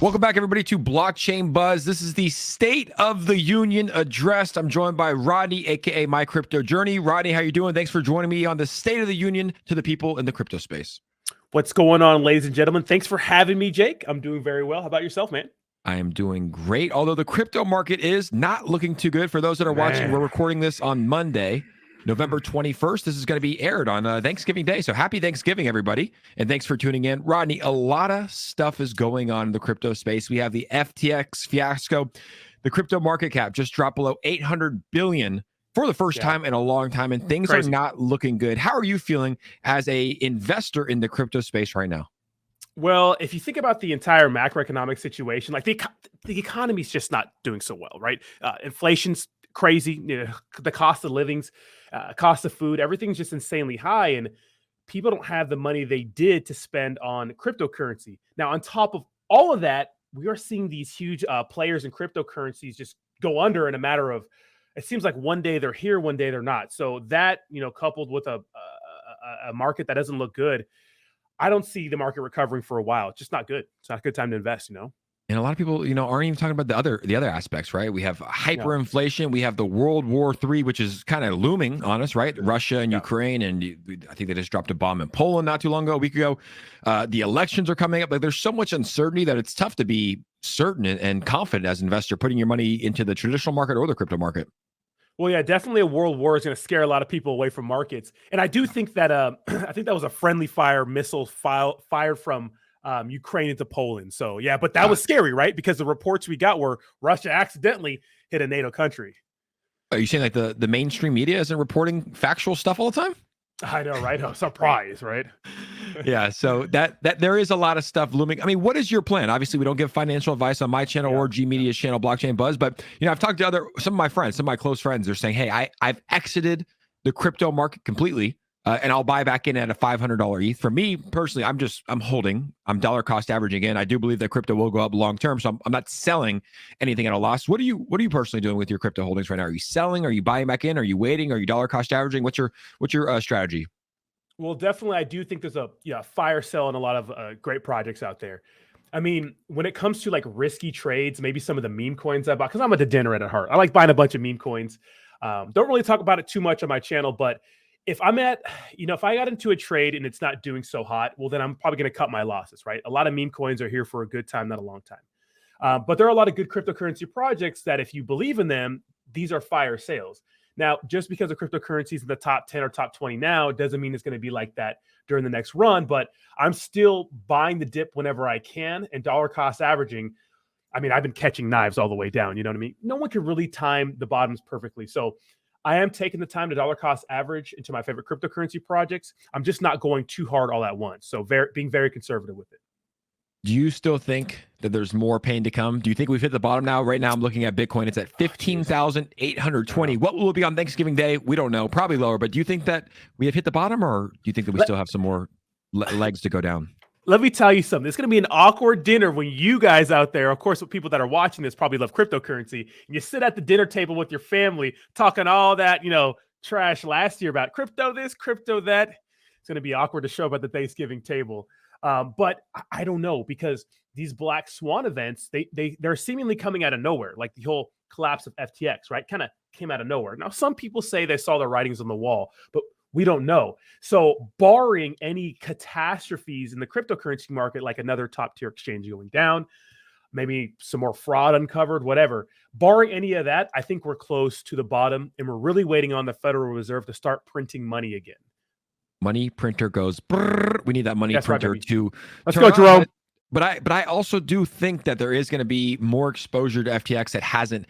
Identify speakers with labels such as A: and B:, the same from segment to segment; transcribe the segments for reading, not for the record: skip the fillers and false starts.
A: Welcome back, everybody, to Blockchain Buzz. This is the State of the Union address. I'm joined by Rodney, aka My Crypto Journey. Rodney, how you doing? Thanks for joining me on the State of the Union to the people in the crypto space.
B: What's going on, ladies and gentlemen? Thanks for having me, Jake. I'm doing very well. How about yourself, man?
A: I am doing great, although the crypto market is not looking too good. For those that are watching, we're recording this on Monday, November 21st. This is going to be aired on Thanksgiving Day. So happy Thanksgiving, everybody. And thanks for tuning in. Rodney, a lot of stuff is going on in the crypto space. We have the FTX fiasco. The crypto market cap just dropped below 800 billion for the first time in a long time. And things are not looking good. How are you feeling as a investor in the crypto space right now?
B: Well, if you think about the entire macroeconomic situation, like the economy's just not doing so well, right? Inflation's crazy. You know, the cost of living's, cost of food, everything's just insanely high. And people don't have the money they did to spend on cryptocurrency. Now, on top of all of that, we are seeing these huge players in cryptocurrencies just go under in a matter of, it seems like one day they're here, one day they're not. So that, you know, coupled with a market that doesn't look good, I don't see the market recovering for a while. It's just not good. It's not a good time to invest, you know?
A: And a lot of people, you know, aren't even talking about the other aspects, right? We have hyperinflation. We have the World War III, which is kind of looming on us, right? Russia and Ukraine, and I think they just dropped a bomb in Poland not too long ago, a week ago. The elections are coming up. Like, there's so much uncertainty that it's tough to be certain and confident as an investor putting your money into the traditional market or the crypto market.
B: Well, yeah, definitely a world war is going to scare a lot of people away from markets. And I do think that I think that was a friendly fire missile fired from Ukraine into Poland. So, yeah, but that was scary, right? Because the reports we got were Russia accidentally hit a NATO country.
A: Are you saying like the mainstream media isn't reporting factual stuff all the time?
B: I know, right? Oh, surprise, right?
A: Yeah, so that there is a lot of stuff looming. I mean, what is your plan? Obviously, we don't give financial advice on my channel or G Media's channel, Blockchain Buzz, but you know, I've talked to some of my friends, some of my close friends. They're saying, "Hey, I've exited the crypto market completely, and I'll buy back in at a $500 ETH." For me personally, I'm holding. I'm dollar cost averaging in. I do believe that crypto will go up long term, so I'm not selling anything at a loss. What are you personally doing with your crypto holdings right now? Are you selling? Are you buying back in? Are you waiting? Are you dollar cost averaging? What's your strategy?
B: Well, definitely, I do think there's a fire sale in a lot of great projects out there. I mean, when it comes to like risky trades, maybe some of the meme coins I bought, because I'm a degenerate at heart. I like buying a bunch of meme coins. Don't really talk about it too much on my channel, but if I'm if I got into a trade and it's not doing so hot, well, then I'm probably going to cut my losses, right? A lot of meme coins are here for a good time, not a long time. But there are a lot of good cryptocurrency projects that if you believe in them, these are fire sales. Now, just because the cryptocurrency is in the top 10 or top 20 now doesn't mean it's going to be like that during the next run, but I'm still buying the dip whenever I can and dollar cost averaging. I mean, I've been catching knives all the way down. You know what I mean? No one can really time the bottoms perfectly. So I am taking the time to dollar cost average into my favorite cryptocurrency projects. I'm just not going too hard all at once. So being very conservative with it.
A: Do you still think that there's more pain to come? Do you think we've hit the bottom now? Right now, I'm looking at Bitcoin. It's at 15,820. What will it be on Thanksgiving Day? We don't know. Probably lower. But do you think that we have hit the bottom, or do you think that we still have some more legs to go down?
B: Let me tell you something. It's going to be an awkward dinner when you guys out there, of course, people that are watching this probably love cryptocurrency, and you sit at the dinner table with your family talking all that, trash last year about crypto this, crypto that. It's going to be awkward to show up at the Thanksgiving table. But I don't know, because these black swan events, they're seemingly coming out of nowhere. Like the whole collapse of FTX, right? Kind of came out of nowhere. Now, some people say they saw the writings on the wall, but we don't know. So barring any catastrophes in the cryptocurrency market, like another top tier exchange going down, maybe some more fraud uncovered, whatever, barring any of that, I think we're close to the bottom, and we're really waiting on the Federal Reserve to start printing money again.
A: Money printer goes brrr. We need that money printer to
B: let's go, Jerome.
A: But I also do think that there is going to be more exposure to FTX that hasn't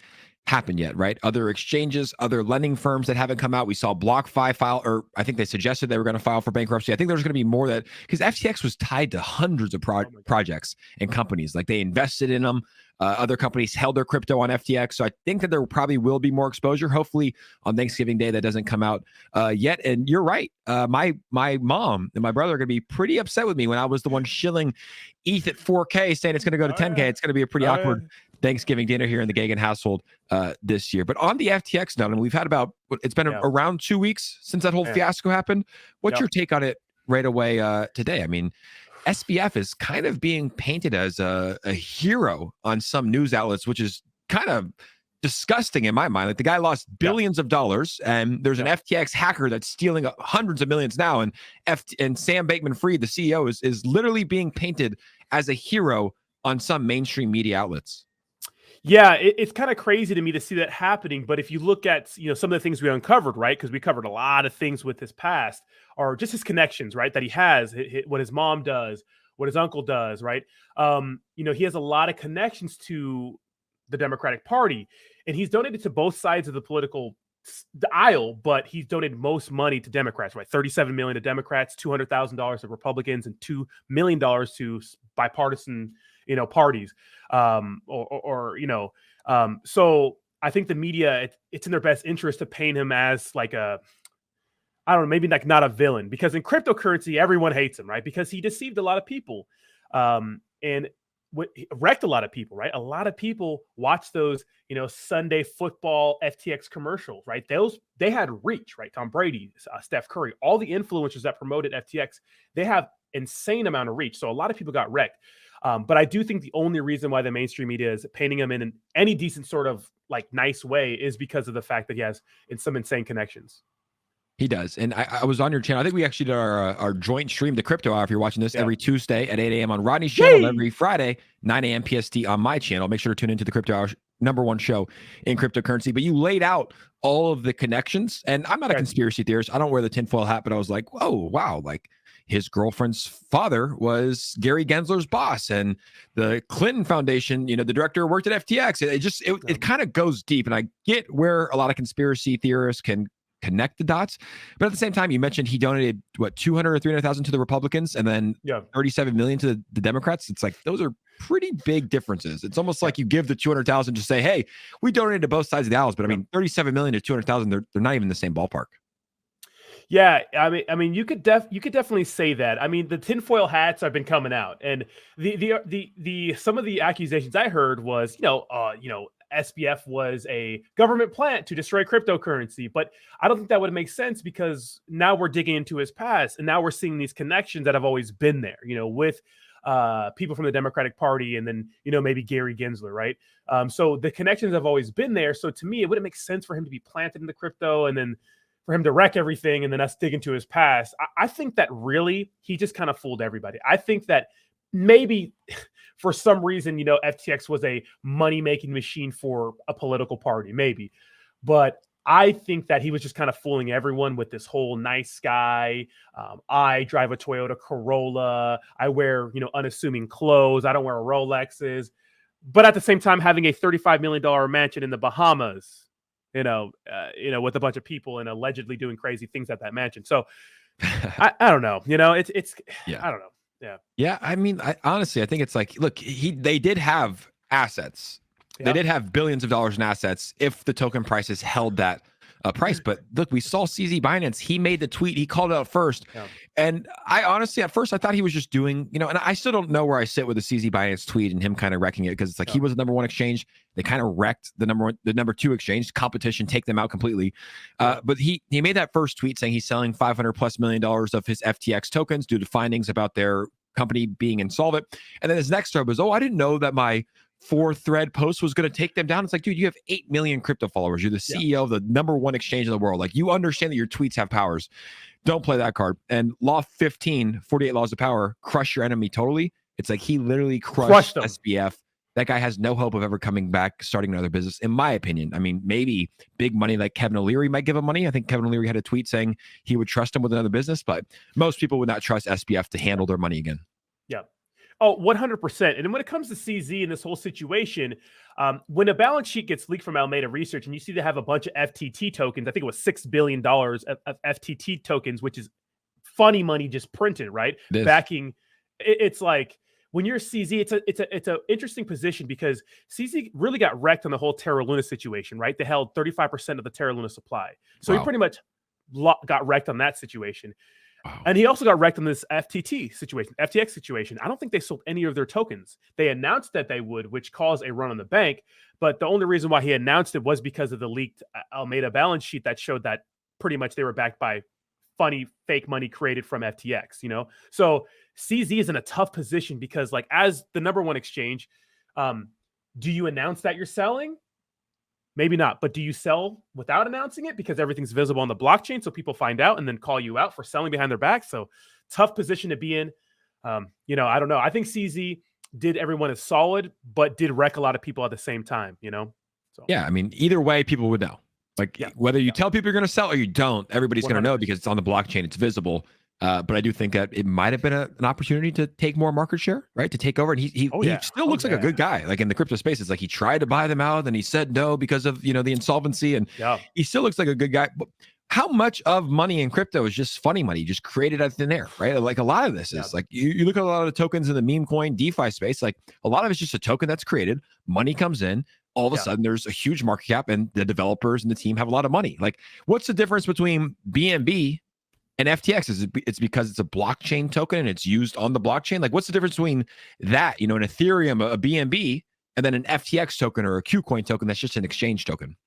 A: happened yet, right? Other exchanges, other lending firms that haven't come out. We saw BlockFi file, or I think they suggested they were going to file for bankruptcy. I think there's going to be more that, because FTX was tied to hundreds of projects and companies. Like, they invested in them. Other companies held their crypto on FTX. So I think that there probably will be more exposure. Hopefully on Thanksgiving Day that doesn't come out yet. And you're right. My mom and my brother are going to be pretty upset with me when I was the one shilling ETH at 4K, saying it's going to go to 10K. It's going to be a pretty awkward Thanksgiving dinner here in the Gagain household this year. But on the FTX note, and we've had it's been around 2 weeks since that whole fiasco happened. What's your take on it right away today? I mean, SBF is kind of being painted as a hero on some news outlets, which is kind of disgusting in my mind. Like the guy lost billions of dollars, and there's an FTX hacker that's stealing hundreds of millions now. And Sam Bankman-Fried, the CEO, is literally being painted as a hero on some mainstream media outlets.
B: Yeah, it's kind of crazy to me to see that happening. But if you look at some of the things we uncovered, right, because we covered a lot of things with his past, or just his connections, right, that he has, what his mom does, what his uncle does, right. He has a lot of connections to the Democratic Party, and he's donated to both sides of the aisle, but he's donated most money to Democrats, right? $37 million to Democrats, $200,000 to Republicans, and $2 million to bipartisan parties. So I think the media, it's in their best interest to paint him as like I don't know, maybe like not a villain, because in cryptocurrency, everyone hates him, right? Because he deceived a lot of people, and wrecked a lot of people, right? A lot of people watch those, Sunday football FTX commercials, right? They had reach, right? Tom Brady, Steph Curry, all the influencers that promoted FTX, they have insane amount of reach. So a lot of people got wrecked. But I do think the only reason why the mainstream media is painting him in any decent sort of like nice way is because of the fact that he has some insane connections.
A: He does. And I was on your channel. I think we actually did our joint stream, the Crypto Hour, if you're watching this, every Tuesday at 8 a.m. on Rodney's channel, every Friday, 9 a.m. PST on my channel. Make sure to tune into the Crypto Hour, #1 show in cryptocurrency. But you laid out all of the connections. And I'm not a conspiracy theorist. I don't wear the tinfoil hat, but I was like, whoa, wow. Like his girlfriend's father was Gary Gensler's boss, and the Clinton Foundation, the director worked at FTX. It kind of goes deep. And I get where a lot of conspiracy theorists can connect the dots, but at the same time, you mentioned he donated what 200 or 300,000 to the Republicans, and then 37 million to the Democrats. It's like those are pretty big differences. It's almost like you give the 200,000 to say, "Hey, we donated to both sides of the aisles," but I mean, 37 million to 200,000, they're not even in the same ballpark.
B: Yeah, I mean, you could definitely say that. I mean, the tinfoil hats have been coming out, and the some of the accusations I heard was, SBF was a government plant to destroy cryptocurrency, but I don't think that would make sense, because now we're digging into his past, and now we're seeing these connections that have always been there, with people from the Democratic Party, and then maybe Gary Gensler, right? So the connections have always been there. So to me, it wouldn't make sense for him to be planted in the crypto, and then for him to wreck everything, and then us dig into his past. I think that really he just kind of fooled everybody. I think that maybe for some reason, FTX was a money-making machine for a political party, maybe. But I think that he was just kind of fooling everyone with this whole nice guy. I drive a Toyota Corolla. I wear, unassuming clothes. I don't wear Rolexes. But at the same time, having a $35 million mansion in the Bahamas, with a bunch of people and allegedly doing crazy things at that mansion. So I don't know. It's I don't know. Yeah.
A: Yeah. I mean, honestly, I think it's like, look, they did have assets. Yep. They did have billions of dollars in assets if the token prices held that price. But look, we saw CZ Binance. He made the tweet. He called it out first. Yeah. And I honestly, at first, I thought he was just doing, and I still don't know where I sit with the CZ Binance tweet and him kind of wrecking it, because it's like he was the #1 exchange. They kind of wrecked the number 2 exchange. Competition, take them out completely. But he made that first tweet saying he's selling $500+ million of his FTX tokens due to findings about their company being insolvent. And then his next thread was, I didn't know that my 4-thread post was going to take them down. It's like, dude, you have 8 million crypto followers. You're the CEO of the #1 exchange in the world. Like, you understand that your tweets have powers. Don't play that card. And Law 15, 48 Laws of Power, crush your enemy totally. It's like he literally crushed SBF. That guy has no hope of ever coming back, starting another business, in my opinion. I mean, maybe big money like Kevin O'Leary might give him money. I think Kevin O'Leary had a tweet saying he would trust him with another business, but most people would not trust SBF to handle their money again.
B: Yeah. Oh, 100%. And when it comes to CZ and this whole situation, when a balance sheet gets leaked from Alameda Research and you see they have a bunch of FTT tokens, I think it was $6 billion of FTT tokens, which is funny money just printed, right? Backing. It's like, when you're CZ, it's an interesting position, because CZ really got wrecked on the whole Terra Luna situation, right? They held 35% of the Terra Luna supply. So he pretty much got wrecked on that situation. Wow. And he also got wrecked on this FTX situation. I don't think they sold any of their tokens. They announced that they would, which caused a run on the bank. But the only reason why he announced it was because of the leaked Alameda balance sheet that showed that pretty much they were backed by funny fake money created from FTX, So CZ is in a tough position because, like, as the number one exchange, do you announce that you're selling? Maybe not, but do you sell without announcing it because everything's visible on the blockchain so people find out and then call you out for selling behind their back? So tough position to be in. You know, I don't know. I think CZ did everyone as solid, but did wreck a lot of people at the same time, you know? So
A: Yeah, I mean, either way, people would know. Like whether you tell people you're going to sell or you don't, everybody's going to know because it's on the blockchain, it's visible. But I do think that it might have been an opportunity to take more market share, right? To take over. And he still looks like a good guy. Like in the crypto space, it's like he tried to buy them out and he said no because of, you know, the insolvency. And he still looks like a good guy. But how much of money in crypto is just funny money, just created out of thin air, right? Like a lot of this is like you look at a lot of the tokens in the meme coin DeFi space, like a lot of it's just a token that's created, money comes in, all of a sudden there's a huge market cap and the developers and the team have a lot of money. Like what's the difference between BNB and FTX? It's because it's a blockchain token and it's used on the blockchain. Like what's the difference between that, you know, an Ethereum, a BNB, and then an FTX token or a KuCoin token that's just an exchange token?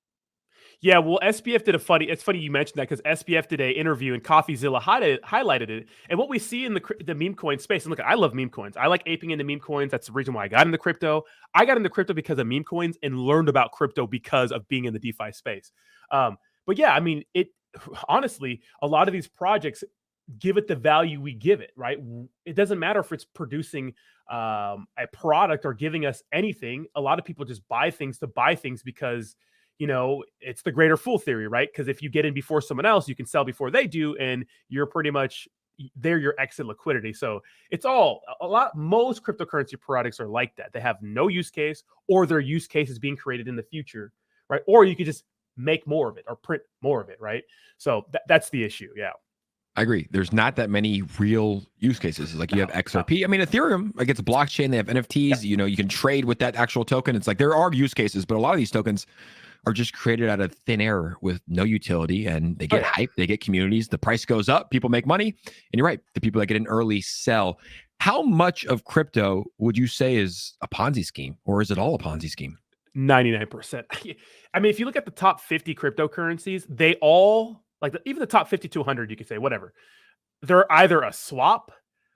B: Yeah, well, SBF did it's funny you mentioned that because SBF did an interview and CoffeeZilla highlighted it. And what we see in the meme coin space, and look, I love meme coins. I like aping into meme coins. That's the reason why I got into crypto. I got into crypto because of meme coins and learned about crypto because of being in the DeFi space. But yeah, I mean, honestly, a lot of these projects give it the value we give it, right? It doesn't matter if it's producing a product or giving us anything. A lot of people just buy things to buy things because, you know, it's the greater fool theory, right? Because if you get in before someone else, you can sell before they do, and you're pretty much they're your exit liquidity. So it's most cryptocurrency products are like that. They have no use case, or their use case is being created in the future, right? Or you could just make more of it or print more of it, right? So that's the issue. Yeah.
A: I agree. There's not that many real use cases. Like you have XRP. I mean, Ethereum, like it's a blockchain. They have NFTs. You know, you can trade with that actual token. It's like there are use cases, but a lot of these tokens are just created out of thin air with no utility, and they get hype. They get communities. The price goes up. People make money. And you're right. The people that get in early sell. How much of crypto would you say is a Ponzi scheme, or is it all a Ponzi scheme?
B: 99%. I mean, if you look at the top 50 cryptocurrencies, they all, like even the top 50 to 100, you could say, whatever. They're either a swap,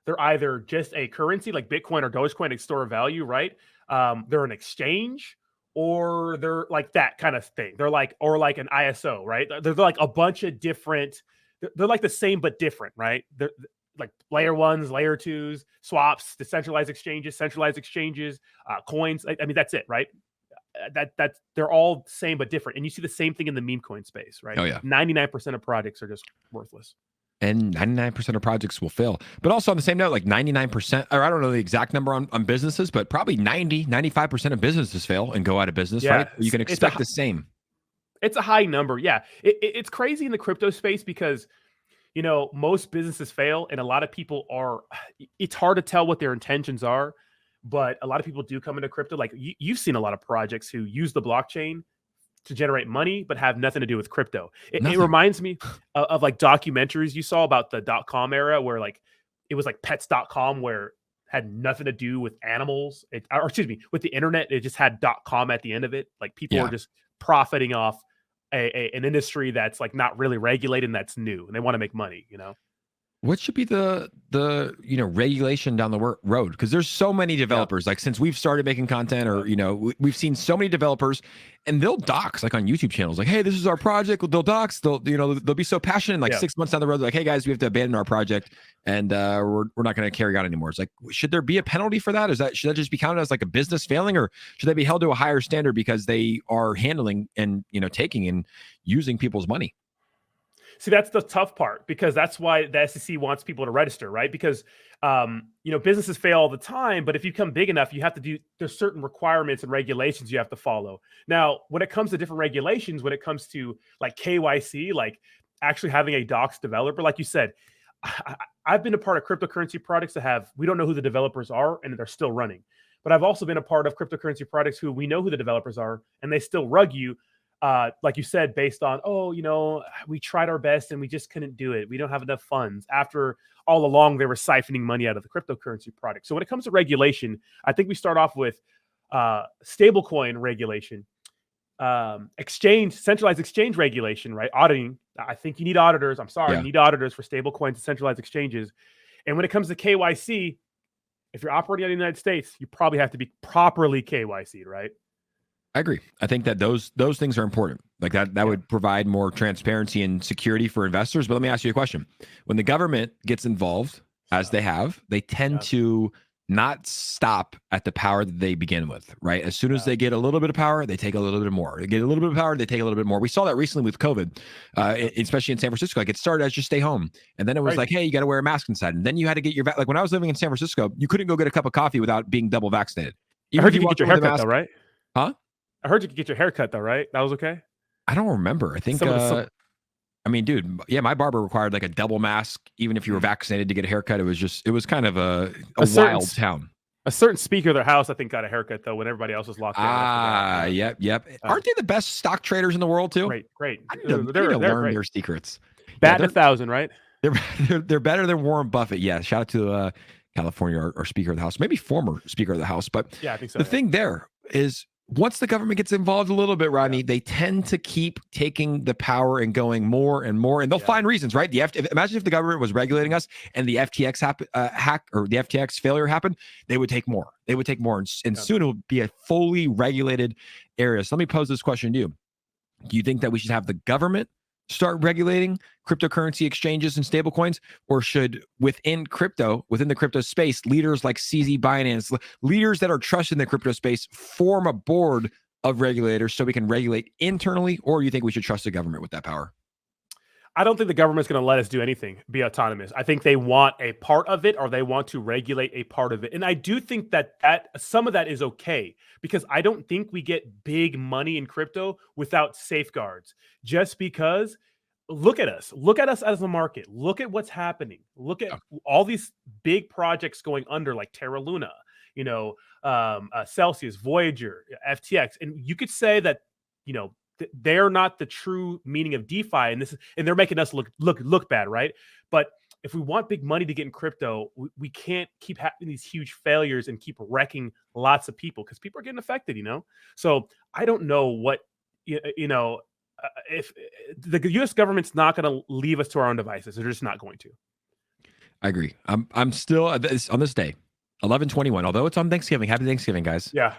B: they're either just a currency like Bitcoin or Dogecoin, a store of value, right? They're an exchange, or they're like that kind of thing. They're like, or like an ISO, right? They're like a bunch of different, they're like the same but different, right? They're like layer ones, layer twos, swaps, decentralized exchanges, centralized exchanges, coins. I mean, that's it, right? That's they're all same but different. And you see the same thing in the meme coin space, right?
A: Oh yeah.
B: 99% of projects are just worthless.
A: And 99% of projects will fail. But also on the same note, like 99%, or I don't know the exact number on businesses, but probably 95% of businesses fail and go out of business, right? You can expect the same.
B: It's a high number. Yeah. It's crazy in the crypto space because, you know, most businesses fail and a lot of people it's hard to tell what their intentions are, but a lot of people do come into crypto. Like you've seen a lot of projects who use the blockchain to generate money, but have nothing to do with crypto. It reminds me of like documentaries you saw about the .com era where like, it was like pets.com where had nothing to do with animals, or excuse me, with the internet. It just had .com at the end of it. Like people are just profiting off an industry that's like not really regulated and that's new and they want to make money, you know?
A: What should be the you know, regulation down the road? Because there's so many developers. Like since we've started making content, or you know, we've seen so many developers, and they'll dox like on YouTube channels, like, hey, this is our project. They'll dox. They'll be so passionate. And like 6 months down the road, they're like, hey guys, we have to abandon our project, and we're not going to carry on anymore. It's like, should there be a penalty for that? Should that just be counted as like a business failing, or should they be held to a higher standard because they are handling and, you know, taking and using people's money?
B: See, that's the tough part, because that's why the SEC wants people to register, right? Because, you know, businesses fail all the time, but if you become big enough, you have to there's certain requirements and regulations you have to follow. Now, when it comes to different regulations, when it comes to like KYC, like actually having a docs developer, like you said, I've been a part of cryptocurrency products that we don't know who the developers are and they're still running. But I've also been a part of cryptocurrency products who we know who the developers are and they still rug you. Like you said, based on, oh, you know, we tried our best and we just couldn't do it. We don't have enough funds. After all along, they were siphoning money out of the cryptocurrency product. So when it comes to regulation, I think we start off with stablecoin regulation, centralized exchange regulation, right? Auditing. I think you need auditors. I'm sorry, you need auditors for stablecoins and centralized exchanges. And when it comes to KYC, if you're operating in the United States, you probably have to be properly KYC'd, right?
A: I agree. I think that those things are important. Like that would provide more transparency and security for investors. But let me ask you a question. When the government gets involved, as they have, they tend to not stop at the power that they begin with, right? As soon as they get a little bit of power, they take a little bit more. They get a little bit of power, they take a little bit more. We saw that recently with COVID, especially in San Francisco. Like it started as just stay home. And then it was like, hey, you got to wear a mask inside. And then you had to get your, like when I was living in San Francisco, you couldn't go get a cup of coffee without being double vaccinated.
B: I heard you could get your haircut though, right?
A: Huh?
B: I heard you could get your haircut though, right? That was okay?
A: I don't remember. I think, I mean, dude, yeah, my barber required like a double mask, even if you were vaccinated to get a haircut. It was kind of a wild town.
B: A certain speaker of their house, I think, got a haircut though when everybody else was locked down.
A: Yep. Aren't they the best stock traders in the world too?
B: Great.
A: They're learn their secrets.
B: Batting 1,000, right?
A: They're better than Warren Buffett. Yeah. Shout out to California, our Speaker of the House, maybe former Speaker of the House. But
B: yeah, I think so.
A: The thing there is, once the government gets involved a little bit, Rodney, they tend to keep taking the power and going more and more, and they'll find reasons, right? Imagine if the government was regulating us and the FTX hack or the FTX failure happened, they would take more. They would take more, and soon it will be a fully regulated area. So let me pose this question to you: do you think that we should have the government start regulating cryptocurrency exchanges and stablecoins, or should within the crypto space, leaders like CZ Binance, leaders that are trusted in the crypto space, form a board of regulators so we can regulate internally? Or do you think we should trust the government with that power?
B: I don't think the government's going to let us do anything, be autonomous. I think they want a part of it, or they want to regulate a part of it. And I do think that some of that is okay, because I don't think we get big money in crypto without safeguards. Just because, look at us as a market. Look at what's happening. Look at all these big projects going under, like Terra Luna, Celsius, Voyager, FTX. And you could say that, they're not the true meaning of DeFi, and they're making us look bad, right? But if we want big money to get in crypto, we can't keep having these huge failures and keep wrecking lots of people, because people are getting affected, So I don't know what, if the U.S. government's not going to leave us to our own devices. They're just not going to.
A: I agree. I'm still on this day, 11/21. Although it's on Thanksgiving. Happy Thanksgiving, guys.
B: Yeah.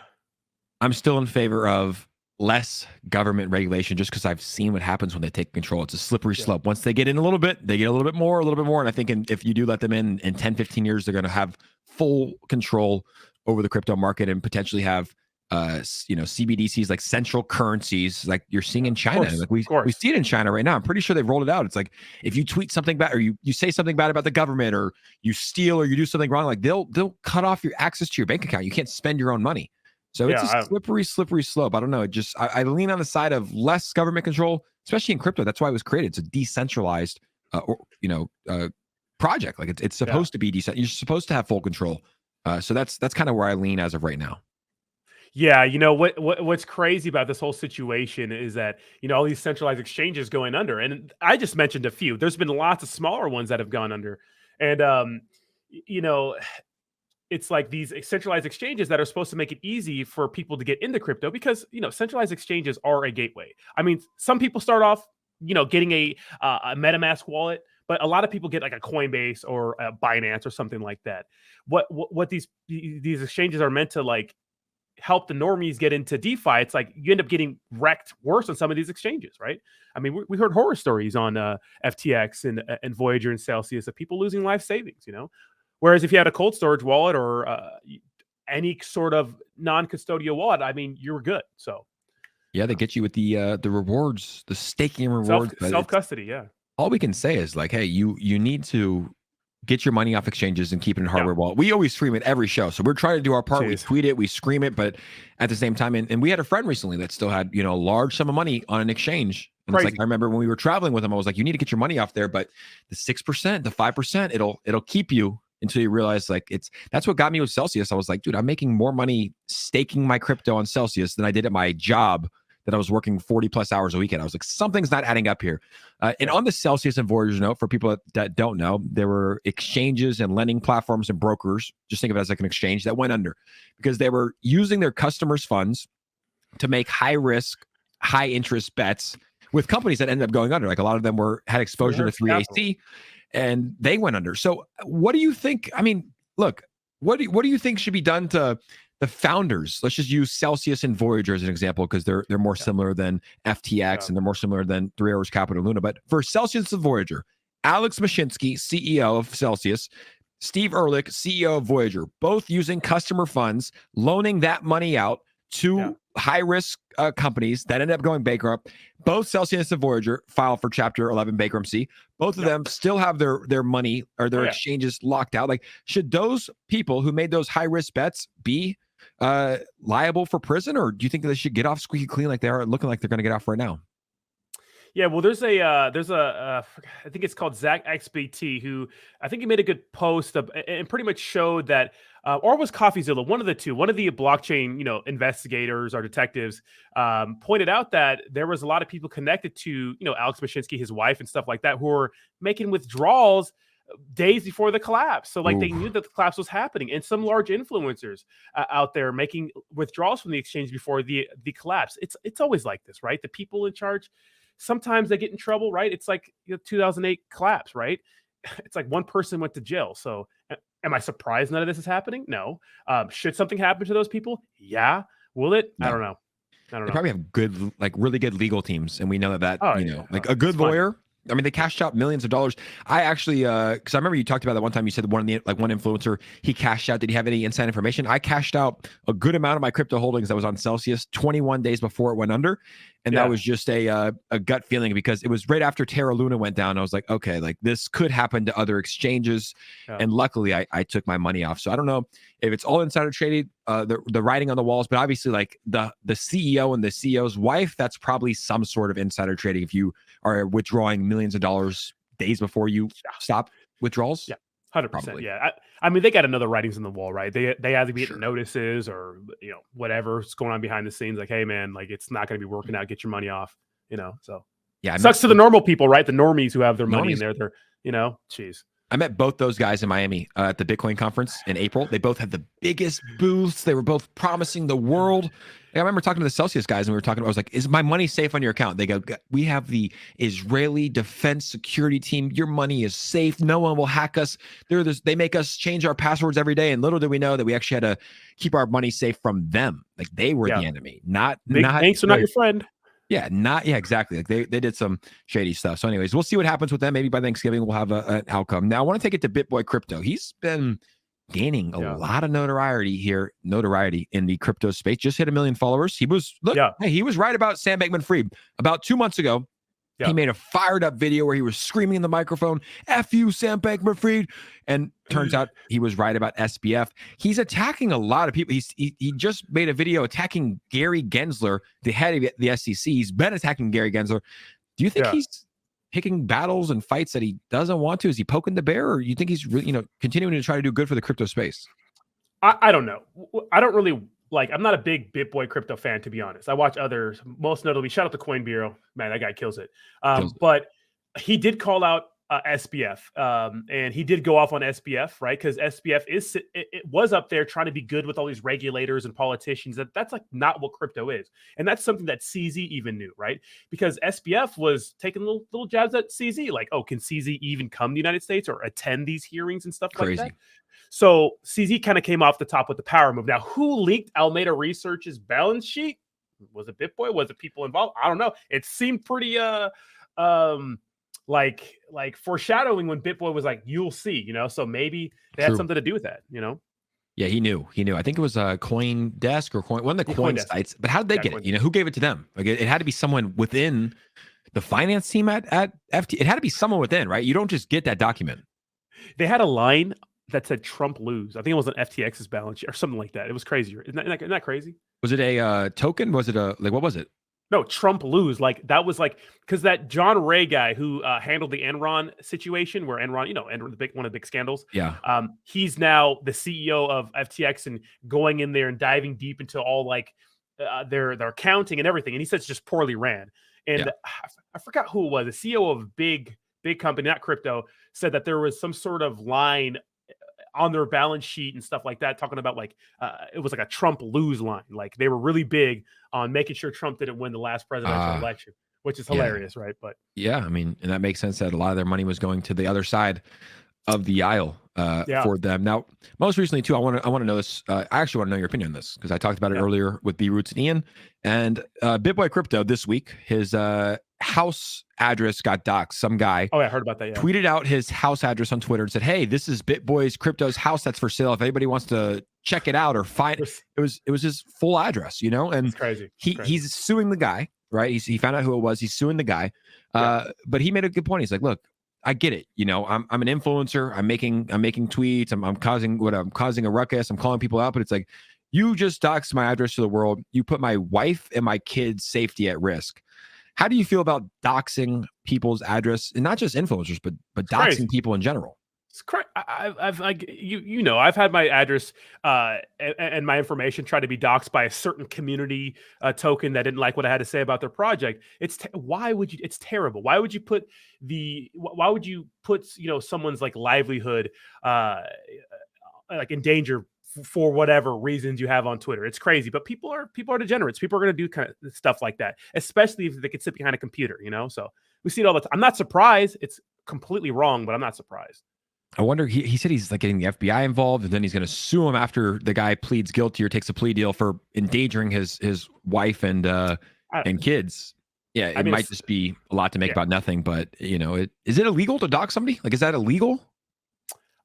B: I'm
A: still in favor of less government regulation, just because I've seen what happens when they take control. It's a slippery slope. Once they get in a little bit, they get a little bit more. And I think if you do let them in 10, 15 years, they're going to have full control over the crypto market and potentially have, CBDCs, like central currencies, like you're seeing in China. Like we see it in China right now. I'm pretty sure they've rolled it out. It's like, if you tweet something bad, or you say something bad about the government, or you steal, or you do something wrong, like they'll cut off your access to your bank account. You can't spend your own money. So it's a slippery slope. I don't know. I lean on the side of less government control, especially in crypto. That's why it was created. It's a decentralized, project. Like it's supposed to be decent. You're supposed to have full control. So that's kind of where I lean as of right now.
B: Yeah, what's crazy about this whole situation is that, all these centralized exchanges going under, and I just mentioned a few. There's been lots of smaller ones that have gone under, and it's like these centralized exchanges that are supposed to make it easy for people to get into crypto, because, centralized exchanges are a gateway. I mean, some people start off, getting a MetaMask wallet, but a lot of people get like a Coinbase or a Binance or something like that. What these exchanges are meant to like help the normies get into DeFi, it's like you end up getting wrecked worse on some of these exchanges, right? I mean, we heard horror stories on FTX and Voyager and Celsius of people losing life savings, Whereas if you had a cold storage wallet or any sort of non-custodial wallet, I mean, you were good. So
A: yeah, they get you with the rewards, the staking rewards,
B: self-custody. Yeah.
A: All we can say is like, hey, you need to get your money off exchanges and keep it in hardware wallet. We always scream it every show. So we're trying to do our part. We tweet it, we scream it, but at the same time, and we had a friend recently that still had, a large sum of money on an exchange. And it's like, I remember when we were traveling with him, I was like, you need to get your money off there, but the 6%, the 5%, it'll keep you until you realize that's what got me with Celsius. I was like, dude, I'm making more money staking my crypto on Celsius than I did at my job that I was working 40 plus hours a week at. I was like, something's not adding up here. And on the Celsius and Voyager note, for people that don't know, there were exchanges and lending platforms and brokers, just think of it as like an exchange, that went under because they were using their customers' funds to make high risk, high interest bets with companies that ended up going under. Like a lot of them had exposure to 3AC. and they went under. So what do you think? I mean, look, what do you think should be done to the founders? Let's just use Celsius and Voyager as an example, because they're more similar than FTX and they're more similar than Three Arrows Capital Luna. But for Celsius and Voyager, Alex Mashinsky, CEO of Celsius, Steve Ehrlich, CEO of Voyager, both using customer funds, loaning that money out to high-risk companies that ended up going bankrupt. Both Celsius and Voyager filed for Chapter 11 bankruptcy. Both of them still have their money or their exchanges locked out. Like, should those people who made those high-risk bets be liable for prison, or do you think they should get off squeaky clean like they are looking like they're going to get off right now?
B: Yeah, well, there's a I think it's called Zach XBT, who I think he made a good post and pretty much showed that, or was CoffeeZilla, one of the two, one of the blockchain, investigators or detectives, pointed out that there was a lot of people connected to, Alex Mashinsky, his wife, and stuff like that, who were making withdrawals days before the collapse. So like, they knew that the collapse was happening, and some large influencers out there making withdrawals from the exchange before the collapse. It's always like this, right? The people in charge, sometimes they get in trouble, right? It's like 2008 collapse, right? It's like one person went to jail. So am I surprised none of this is happening? No. Should something happen to those people? Yeah. Will it? No. I don't know.
A: They probably have good, like really good legal teams. And we know that, like a good lawyer. I mean, they cashed out millions of dollars. I actually, because I remember you talked about that one time. You said one influencer, he cashed out. Did he have any inside information? I cashed out a good amount of my crypto holdings that was on Celsius 21 days before it went under, and that was just a gut feeling, because it was right after Terra Luna went down. I was like, okay, like this could happen to other exchanges, and luckily I took my money off. So I don't know if it's all insider traded, the writing on the walls, but obviously like the CEO and the CEO's wife, that's probably some sort of insider trading if you are withdrawing millions of dollars days before you stop withdrawals.
B: Yeah, 100%. Yeah, I mean, they got another writings on the wall, right? They either be getting notices or whatever's going on behind the scenes. Like, hey man, like it's not going to be working out. Get your money off. So yeah, sucks to the normal people, right? The normies who have their money in there. They're geez.
A: I met both those guys in Miami at the Bitcoin conference in April. They both had the biggest booths. They were both promising the world. I remember talking to the Celsius guys, and we were talking about, I was like, is my money safe on your account? They go, we have the Israeli Defense Security Team. Your money is safe. No one will hack us. They make us change our passwords every day. And little did we know that we actually had to keep our money safe from them. Like they were the enemy, not
B: banks are not your friend.
A: Yeah, exactly. Like they did some shady stuff. So anyways, we'll see what happens with them. Maybe by Thanksgiving, we'll have an outcome. Now, I want to take it to BitBoy Crypto. He's been gaining a lot of notoriety in the crypto space. Just hit 1 million followers. He was he was right about Sam Bankman-Fried. About 2 months ago, he made a fired up video where he was screaming in the microphone, "F you, Sam Bankman-Fried." And turns out he was right about SBF. He's attacking a lot of people. He just made a video attacking Gary Gensler, the head of the SEC. He's been attacking Gary Gensler. Do you think he's picking battles and fights that he doesn't want to? Is he poking the bear, or you think he's really, continuing to try to do good for the crypto space?
B: I don't know. I don't really I'm not a big BitBoy Crypto fan, to be honest. I watch others, most notably, shout out to Coin Bureau. Man, that guy kills it. But he did call out SBF, and he did go off on SBF, right? Because SBF it was up there trying to be good with all these regulators and politicians. That's like not what crypto is, and that's something that CZ even knew, right? Because SBF was taking little jabs at CZ, like, oh, can CZ even come to the United States or attend these hearings and stuff like that? So CZ kind of came off the top with the power move. Now, who leaked Alameda Research's balance sheet? Was it BitBoy? Was it people involved? I don't know. It seemed pretty like foreshadowing when BitBoy was like, "You'll see," So maybe they had something to do with that,
A: Yeah, he knew. It think it was CoinDesk or one of the coin sites. But how did they get it? Who gave it to them? Like it had to be someone within the finance team at FT. It had to be someone within, right? You don't just get that document.
B: They had a line that said Trump lose. I think it was an FTX's balance sheet or something like that. It was crazy. Isn't that crazy?
A: Was it a token? Was it what was it?
B: No, Trump lose. Like that was because that John Ray guy who handled the Enron situation, where Enron, Enron, one of the big scandals.
A: Yeah.
B: He's now the CEO of FTX and going in there and diving deep into all their accounting and everything. And he said it's just poorly ran. And I forgot who it was. The CEO of a big company, not crypto, said that there was some sort of line on their balance sheet and stuff like that, talking about it was like a Trump lose line. Like they were really big on making sure Trump didn't win the last presidential election, which is hilarious, right? But
A: yeah, I mean, and that makes sense that a lot of their money was going to the other side of the aisle for them. Now, most recently too, I want to know this. I actually want to know your opinion on this because I talked about it earlier with B Roots and Ian. And BitBoy Crypto this week, his house address got doxxed. Some guy,
B: I heard about that. Yeah.
A: Tweeted out his house address on Twitter and said, "Hey, this is BitBoy's Crypto's house that's for sale. If anybody wants to check it out or find it was his full address, you know." And
B: it's crazy.
A: He's suing the guy, right? He found out who it was. He's suing the guy. But he made a good point. He's like, "Look, I get it. You know, I'm an influencer. I'm making tweets. I'm causing a ruckus. I'm calling people out. But it's like, you just doxed my address to the world. You put my wife and my kids' safety at risk. How do you feel about doxing people's address, and not just influencers, but doxing people in general?"
B: It's crazy. I've like I've had my address and my information try to be doxed by a certain community token that didn't like what I had to say about their project. Why would you? It's terrible. Why would you put someone's like livelihood like in danger for whatever reasons you have on Twitter? It's crazy, but people are degenerates. People are going to do kind of stuff like that, especially if they can sit behind a computer, so we see it all the time. I'm not surprised. It's completely wrong, but I'm not surprised.
A: I wonder, he said he's like getting the FBI involved, and then he's going to sue him after the guy pleads guilty or takes a plea deal for endangering his wife and kids. Yeah, it might just be a lot to make about nothing, but is it illegal to dox somebody? Like, is that illegal?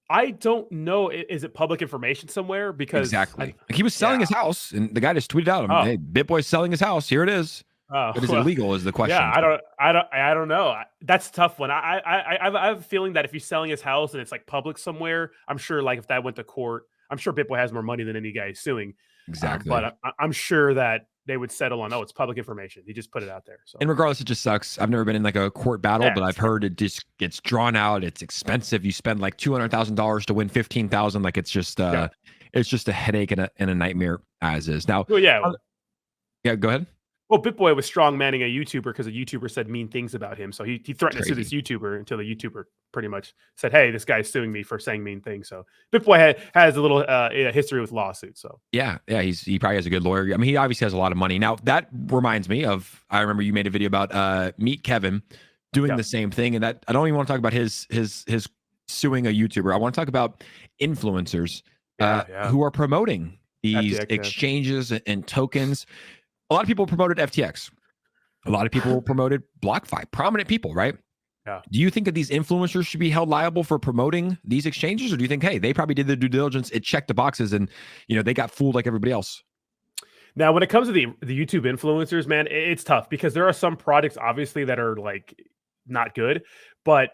B: I don't know. Is it public information somewhere? Because
A: exactly, he was selling his house, and the guy just tweeted out, "Hey, BitBoy's selling his house. Here it is." But is it illegal? Is the question?
B: Yeah, I don't know. That's a tough one. I have a feeling that if he's selling his house and it's like public somewhere, I'm sure like if that went to court, I'm sure BitBoy has more money than any guy suing.
A: Exactly.
B: But I'm sure that they would settle on, it's public information. He just put it out there. So.
A: And regardless, it just sucks. I've never been in like a court battle, but I've heard it just gets drawn out. It's expensive. You spend like $200,000 to win $15,000. Like it's just a headache and a nightmare as is. Now,
B: well,
A: yeah, go ahead.
B: Well, BitBoy was strong manning a YouTuber because a YouTuber said mean things about him. So he threatened to sue this YouTuber until the YouTuber pretty much said, "Hey, this guy's suing me for saying mean things." So BitBoy has a little history with lawsuits. So yeah,
A: he probably has a good lawyer. I mean, he obviously has a lot of money. Now that reminds me of, I remember you made a video about Meet Kevin doing the same thing, and that I don't even want to talk about his suing a YouTuber. I want to talk about influencers who are promoting these FTX, exchanges and tokens. A lot of people promoted FTX. A lot of people promoted BlockFi. Prominent people, right?
B: Yeah.
A: Do you think that these influencers should be held liable for promoting these exchanges, or do you think, hey, they probably did the due diligence, it checked the boxes, and they got fooled like everybody else?
B: Now, when it comes to the YouTube influencers, man, it's tough because there are some projects obviously that are like not good, but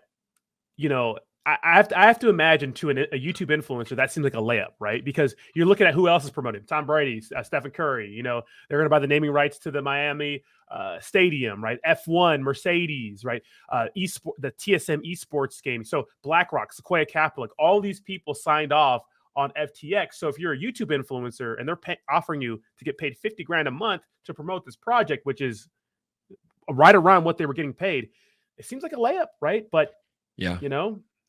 B: I have to imagine to a YouTube influencer that seems like a layup, right? Because you're looking at who else is promoting. Tom Brady, Stephen Curry. They're going to buy the naming rights to the Miami stadium, right? F1, Mercedes, right? The TSM esports game. So BlackRock, Sequoia Capital, like all these people signed off on FTX. So if you're a YouTube influencer and they're offering you to get paid $50,000 a month to promote this project, which is right around what they were getting paid, it seems like a layup, right? But
A: yeah,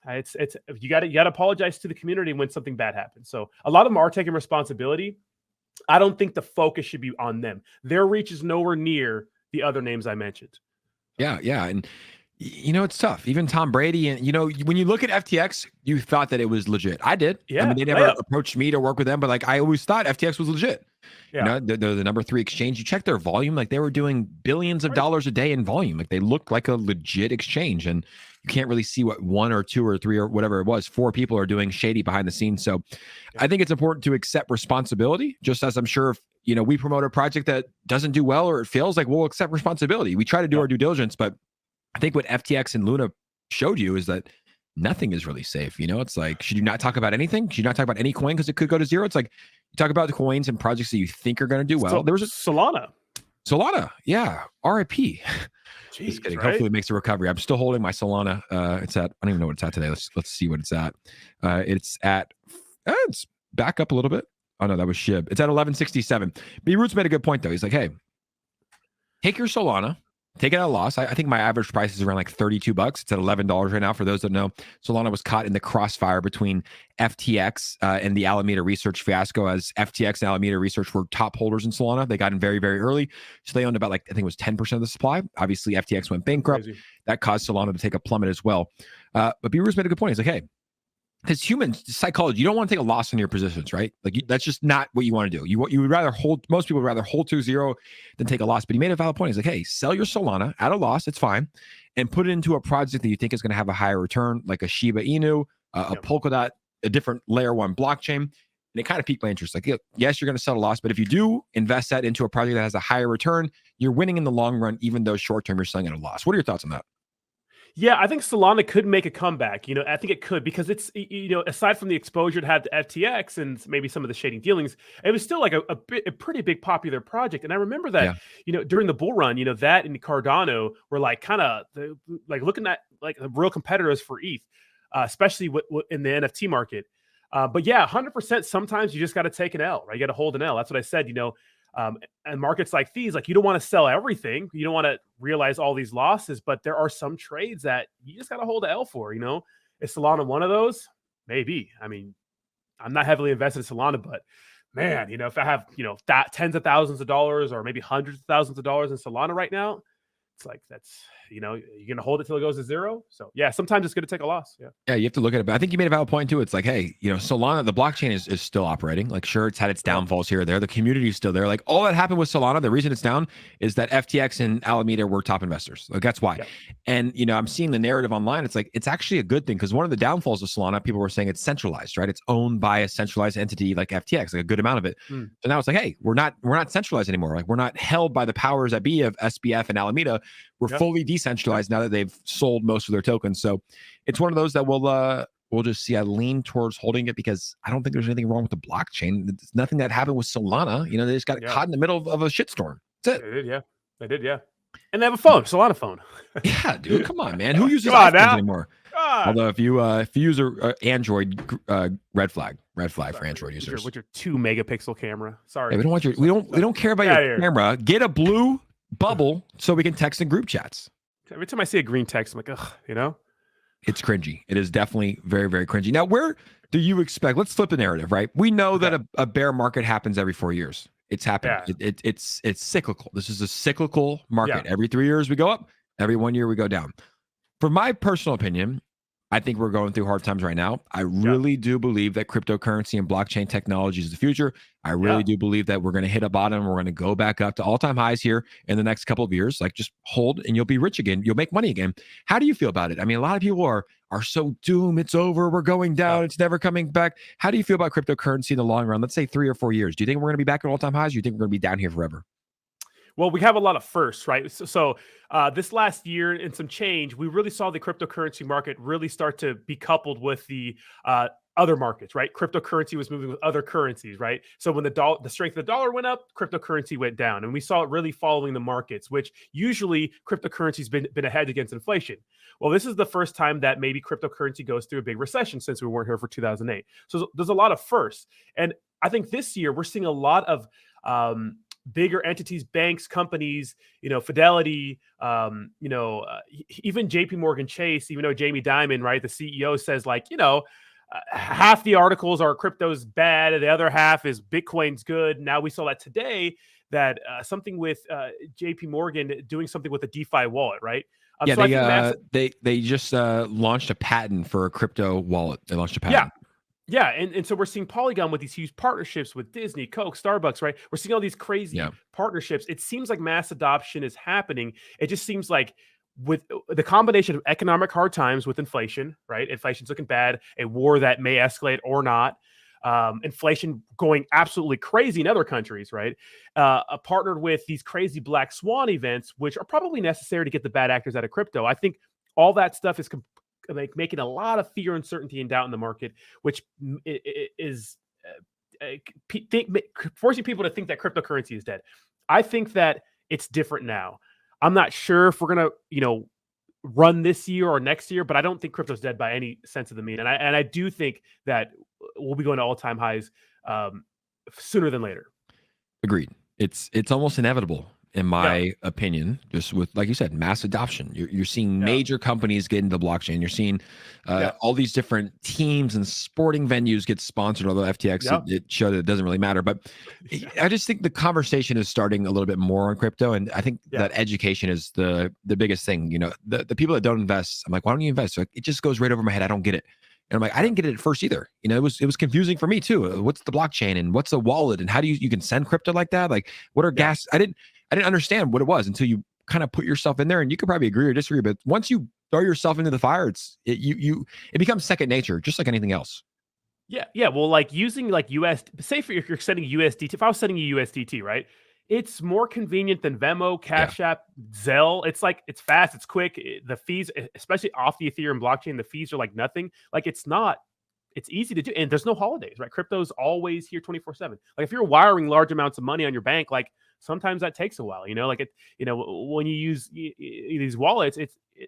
B: it's you got to apologize to the community when something bad happens. So a lot of them are taking responsibility. I don't think the focus should be on them. Their reach is nowhere near the other names I mentioned.
A: Yeah, and it's tough. Even Tom Brady, and when you look at FTX, you thought that it was legit. I did.
B: Yeah,
A: I mean, they never approached me to work with them, but like I always thought FTX was legit. Yeah, they're the number 3 exchange. You check their volume, like they were doing billions of dollars a day in volume. Like they looked like a legit exchange, and you can't really see what 1 or 2 or 3 or whatever it was, 4 people are doing shady behind the scenes. So I think it's important to accept responsibility, just as I'm sure if we promote a project that doesn't do well or it fails, like we'll accept responsibility. We try to do our due diligence, but I think what FTX and Luna showed you is that nothing is really safe. It's like, should you not talk about anything? Should you not talk about any coin because it could go to zero? It's like you talk about the coins and projects that you think are going to do well.
B: There was a Solana,
A: yeah, RIP. Just kidding.
B: Right?
A: Hopefully it makes a recovery. I'm still holding my Solana. It's at, I don't even know what it's at today. Let's see what it's at. It's back up a little bit. Oh no, that was SHIB. It's at 1167. B Roots made a good point though. He's like, hey, take your Solana, take it at a loss. I think my average price is around like $32. It's at $11 right now. For those that know, Solana was caught in the crossfire between FTX and the Alameda Research fiasco, as FTX and Alameda Research were top holders in Solana. They got in very, very early. So they owned about, like, I think it was 10% of the supply. Obviously, FTX went bankrupt.
B: Crazy.
A: That caused Solana to take a plummet as well. But B-Roo's made a good point. He's like, hey, because human psychology, you don't want to take a loss on your positions, right? Like, that's just not what you want to do. You would rather hold. Most people would rather hold to zero than take a loss. But he made a valid point. He's like, hey, sell your Solana at a loss. It's fine, and put it into a project that you think is going to have a higher return, like a Shiba Inu, a Polkadot, a different layer one blockchain. And it kind of piqued my interest. Like, yes, you're going to sell a loss, but if you do invest that into a project that has a higher return, you're winning in the long run, even though short term you're selling at a loss. What are your thoughts on that?
B: Yeah, I think Solana could make a comeback. I think it could, because it's, aside from the exposure it had to FTX and maybe some of the shading dealings, it was still like a pretty big popular project. And I remember that, during the bull run, that and Cardano were like kind of like looking at like the real competitors for ETH, especially in the NFT market. But yeah, 100%. Sometimes you just got to take an L, right? You got to hold an L. That's what I said. And markets like these, like, you don't want to sell everything. You don't want to realize all these losses, but there are some trades that you just got to hold the L for, Is Solana one of those? Maybe. I mean, I'm not heavily invested in Solana, but man, if I have, tens of thousands of dollars or maybe hundreds of thousands of dollars in Solana right now, it's like, that's, you're going to hold it till it goes to zero. So yeah, sometimes it's going to take a loss.
A: Yeah, you have to look at it. But I think you made a valid point too. It's like, hey, Solana, the blockchain is still operating. Like, sure, it's had its downfalls here or there. The community is still there. Like, all that happened with Solana, the reason it's down is that FTX and Alameda were top investors. Like, that's why. And, I'm seeing the narrative online. It's like, it's actually a good thing, because one of the downfalls of Solana, people were saying it's centralized, right? It's owned by a centralized entity like FTX, like a good amount of it. So now it's like, hey, we're not centralized anymore. Like, we're not held by the powers that be of SBF and Alameda. We're fully decentralized now that they've sold most of their tokens. So it's one of those that we'll just see. I lean towards holding it, because I don't think there's anything wrong with the blockchain. There's nothing that happened with Solana. They just got caught in the middle of a shitstorm. That's it.
B: They did. And they have a phone, Solana phone.
A: Yeah, dude, come on, man. Who uses iPhones anymore? Although if you use a Android, red flag for Android users.
B: With your 2 megapixel camera. Sorry,
A: we don't care about your camera. Get a blue bubble so we can text in group chats.
B: Every time I see a green text, I'm like, ugh,
A: It's cringy. It is definitely very, very cringy. Now, where do you expect? Let's flip the narrative, right? We know that a bear market happens every 4 years. It's happened. Yeah. It's cyclical. This is a cyclical market. Every 3 years we go up. Every 1 year we go down. For my personal opinion, I think we're going through hard times right now. I really do believe that cryptocurrency and blockchain technology is the future. I really do believe that we're going to hit a bottom. We're going to go back up to all-time highs here in the next couple of years. Like, just hold and you'll be rich again. You'll make money again. How do you feel about it? I mean, a lot of people are so doomed. It's over. We're going down. It's never coming back. How do you feel about cryptocurrency in the long run? Let's say 3 or 4 years. Do you think we're going to be back at all-time highs? Or do you think we're going to be down here forever?
B: Well, we have a lot of firsts, right? So this last year and some change, we really saw the cryptocurrency market really start to be coupled with the other markets, right? Cryptocurrency was moving with other currencies, right? So when the strength of the dollar went up, cryptocurrency went down, and we saw it really following the markets, which usually cryptocurrency's been a hedge against inflation. Well, this is the first time that maybe cryptocurrency goes through a big recession since we weren't here for 2008. So there's a lot of firsts, and I think this year we're seeing a lot of bigger entities, banks, companies, Fidelity, even JP Morgan Chase, even though Jamie Dimon, right, the CEO, says, like, half the articles are crypto's bad and the other half is Bitcoin's good. Now we saw that today, that something with JP Morgan doing something with a DeFi wallet, right?
A: They just launched a patent for a crypto wallet. They launched a patent.
B: Yeah, and so we're seeing Polygon with these huge partnerships with Disney, Coke, Starbucks, right? We're seeing all these crazy partnerships. It seems like mass adoption is happening. It just seems like, with the combination of economic hard times with inflation, right? Inflation's looking bad, a war that may escalate or not, inflation going absolutely crazy in other countries, right? Partnered with these crazy black swan events, which are probably necessary to get the bad actors out of crypto. I think all that stuff is making a lot of fear, uncertainty, and doubt in the market, which is forcing people to think that cryptocurrency is dead. I think that it's different now. I'm not sure if we're gonna, run this year or next year, but I don't think crypto's dead by any sense of the mean. And I do think that we'll be going to all-time highs sooner than later.
A: Agreed. It's almost inevitable. in my opinion, just with, like you said, mass adoption. You're seeing
B: Yeah.
A: major companies get into blockchain. You're seeing all these different teams and sporting venues get sponsored, although FTX, it showed that it doesn't really matter. But I just think the conversation is starting a little bit more on crypto. And I think that education is the biggest thing. You know, the people that don't invest, I'm like, why don't you invest? Like, it just goes right over my head. I don't get it. And I'm like, I didn't get it at first either. You know, it was confusing for me too. What's the blockchain and what's a wallet and how do you can send crypto like that? Like, what are gas? I didn't understand what it was until you kind of put yourself in there. And you could probably agree or disagree, but once you throw yourself into the fire, it becomes second nature, just like anything else.
B: Yeah. Well, like using like say if you're sending USDT, if I was sending you USDT, right? It's more convenient than Venmo, Cash App, Zelle. It's like, it's fast, it's quick. The fees, especially off the Ethereum blockchain, the fees are like nothing. Like it's easy to do. And there's no holidays, right? Crypto's always here 24/7. Like if you're wiring large amounts of money on your bank, like sometimes that takes a while, like when you use these wallets,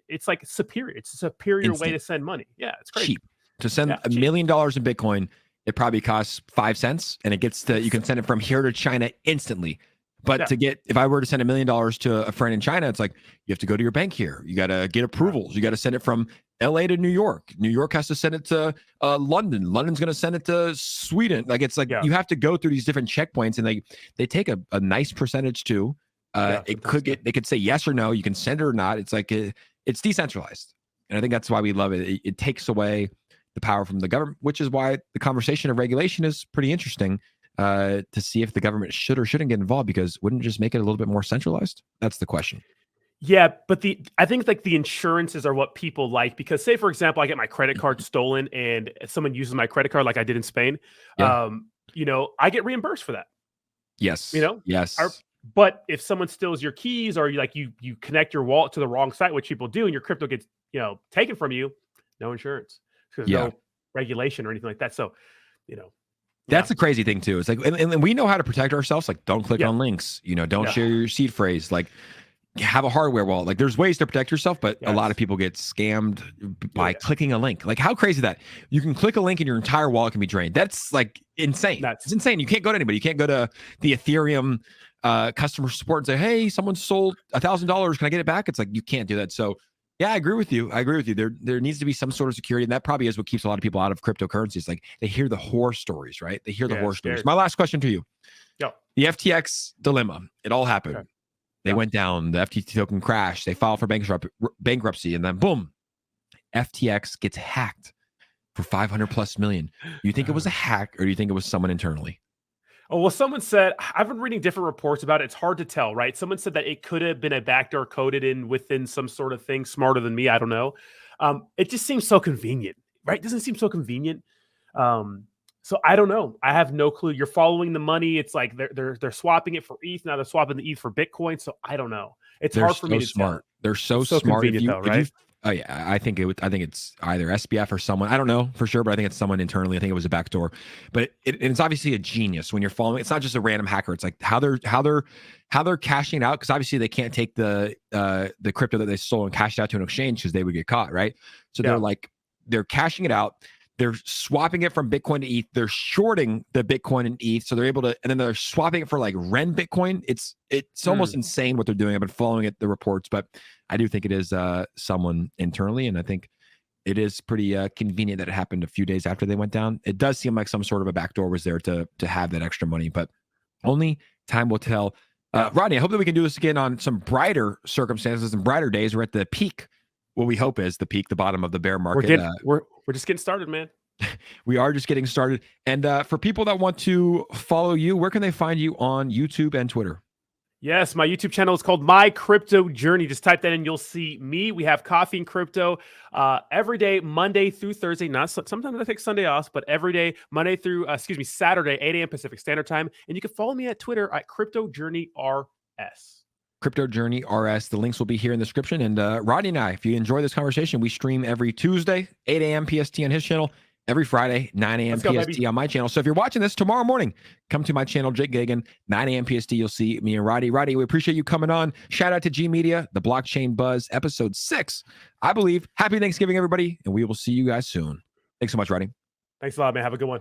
B: it's like superior. It's a superior way to send money. Yeah. It's crazy.
A: Cheap. To send $1 million in Bitcoin, it probably costs 5 cents and you can send it from here to China instantly. But if I were to send $1 million to a friend in China, it's like, you have to go to your bank here. You got to get approvals. You got to send it from LA to New York. New York has to send it to London. London's going to send it to Sweden. Like, it's like, you have to go through these different checkpoints and they take a nice percentage too. They could say yes or no. You can send it or not. It's like, it's decentralized. And I think that's why we love it. It takes away the power from the government, which is why the conversation of regulation is pretty interesting. To see if the government should or shouldn't get involved, because wouldn't it just make it a little bit more centralized? That's the question.
B: Yeah, but I think like the insurances are what people like, because say, for example, I get my credit card stolen and someone uses my credit card like I did in Spain, I get reimbursed for that.
A: Yes. Yes.
B: But if someone steals your keys or you connect your wallet to the wrong site, which people do, and your crypto gets, taken from you, no insurance. There's no regulation or anything like that. So,
A: that's the crazy thing too. It's like, and we know how to protect ourselves. Like, don't click on links, don't share your seed phrase, like have a hardware wallet. Like, there's ways to protect yourself, but a lot of people get scammed by clicking a link. Like, how crazy that you can click a link and your entire wallet can be drained. That's like insane. It's insane. You can't go to anybody. You can't go to the Ethereum customer support and say, hey, someone sold $1,000. Can I get it back? It's like, you can't do that. So yeah, I agree with you. There needs to be some sort of security, and that probably is what keeps a lot of people out of cryptocurrencies. Like, they hear the horror stories, right? They hear the horror stories. My last question to you: the FTX dilemma. It all happened. Okay. They went down. The FTT token crashed. They filed for bankruptcy, and then boom, FTX gets hacked for 500 plus million. You think it was a hack, or do you think it was someone internally?
B: Oh, well, someone said, I've been reading different reports about it. It's hard to tell, right? Someone said that it could have been a backdoor coded within some sort of thing, smarter than me. I don't know. It just seems so convenient, right? Doesn't it seem so convenient? So I don't know. I have no clue. You're following the money. It's like they're swapping it for ETH. Now they're swapping the ETH for Bitcoin. So I don't know. It's hard for me to tell.
A: They're so smart. Right? Oh yeah, I think it's either SBF or someone. I don't know for sure, but I think it's someone internally. I think it was a backdoor. But it's obviously a genius when you're following. It's not just a random hacker. It's like how they're cashing out, because obviously they can't take the crypto that they stole and cash it out to an exchange because they would get caught, right? So they're cashing it out. They're swapping it from Bitcoin to ETH. They're shorting the Bitcoin and ETH, so they're able to, and then they're swapping it for like Ren Bitcoin. It's almost insane what they're doing. I've been following the reports, but I do think it is someone internally, and I think it is pretty convenient that it happened a few days after they went down. It does seem like some sort of a backdoor was there to have that extra money, but only time will tell. Rodney, I hope that we can do this again on some brighter circumstances and brighter days. We're at the peak. What we hope is the peak, the bottom of the bear market.
B: We're just getting started, man.
A: We are just getting started. And for people that want to follow you, where can they find you on YouTube and Twitter?
B: Yes, my YouTube channel is called My Crypto Journey. Just type that in, you'll see me. We have coffee and crypto every day, Monday through Thursday. Sometimes I take Sunday off, but every day, Saturday, 8 a.m. Pacific Standard Time. And you can follow me at Twitter at Crypto Journey RS.
A: Crypto Journey RS. The links will be here in the description. And Rodney and I, if you enjoy this conversation, we stream every Tuesday, 8 a.m. PST on his channel, every Friday, 9 a.m. PST on my channel. So if you're watching this tomorrow morning, come to my channel, Jake Gagain, 9 a.m. PST. You'll see me and Roddy. Roddy, we appreciate you coming on. Shout out to G Media, the Blockchain Buzz, episode 6, I believe. Happy Thanksgiving, everybody. And we will see you guys soon. Thanks so much, Roddy.
B: Thanks a lot, man. Have a good one.